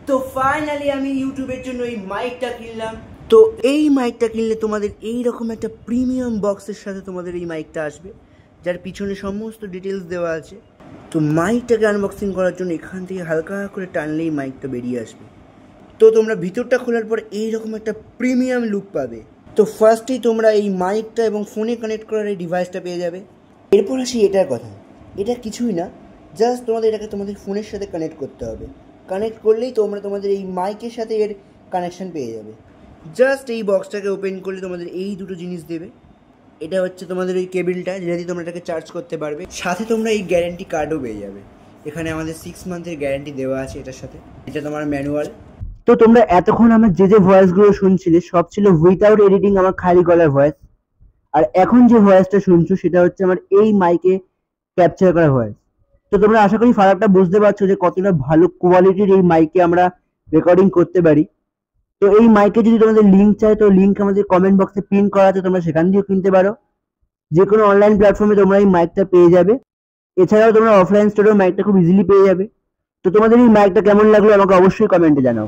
তো ফাইনালি আমি ইউটিউবের জন্য এই মাইকটা কিনলাম। তো এই মাইকটা কিনলে তোমাদের এই রকম একটা প্রিমিয়াম বক্সের সাথে তোমাদের এই মাইকটা আসবে, যার পিছনে সমস্ত ডিটেলস দেওয়া আছে। তো মাইকটাকে আনবক্সিং করার জন্য এখান থেকে হালকা করে টানলেই মাইকটা বেরিয়ে আসবে। তো তোমরা ভিতরটা খোলার পর এইরকম একটা প্রিমিয়াম লুক পাবে। তো ফার্স্টেই তোমরা এই মাইকটা এবং ফোনে কানেক্ট করার এই ডিভাইসটা পেয়ে যাবে। এরপর আসি এটার কথা। এটা কিছুই না, জাস্ট তোমাদের এটাকে তোমাদের ফোনের সাথে কানেক্ট করতে হবে। কানেক্ট করলেই তোমরা তোমাদের এই মাইকের সাথে এর কানেকশান পেয়ে যাবে। জাস্ট এই বক্সটাকে ওপেন করলে তোমাদের এই দুটো জিনিস দেবে। এটা হচ্ছে তোমাদের ওই কেবিলটা, যেটা দিয়ে তোমরা এটাকে চার্জ করতে পারবে। সাথে তোমরা এই গ্যারেন্টি কার্ডও পেয়ে যাবে। এখানে আমাদের 6 মান্থের গ্যারেন্টি দেওয়া আছে এটার সাথে। এটা তোমার ম্যানুয়াল। তো তোমরা এতক্ষণ আমার যে ভয়েসগুলো শুনছিলে সব ছিল উইথাউট এডিটিং, আমার খালি গলার ভয়েস। আর এখন যে ভয়েসটা শুনছো সেটা হচ্ছে আমার এই মাইকে ক্যাপচার করা ভয়েস। তো তোমরা আশা করি ফারাকটা বুঝতে পারছো যে কতটা ভালো কোয়ালিটির এই মাইকে আমরা রেকর্ডিং করতে পারি। তো এই মাইকে যদি তোমাদের লিঙ্ক চাই তো লিঙ্ক আমাদের কমেন্ট বক্সে পিন করা আছে, তোমরা সেখান দিয়েও কিনতে পারো। যে কোনো অনলাইন প্ল্যাটফর্মে তোমরা এই মাইকটা পেয়ে যাবে। এছাড়াও তোমরা অফলাইন স্টোরেও মাইকটা খুব ইজিলি পেয়ে যাবে। তো তোমাদের এই মাইকটা কেমন লাগলো আমাকে অবশ্যই কমেন্টে জানাও।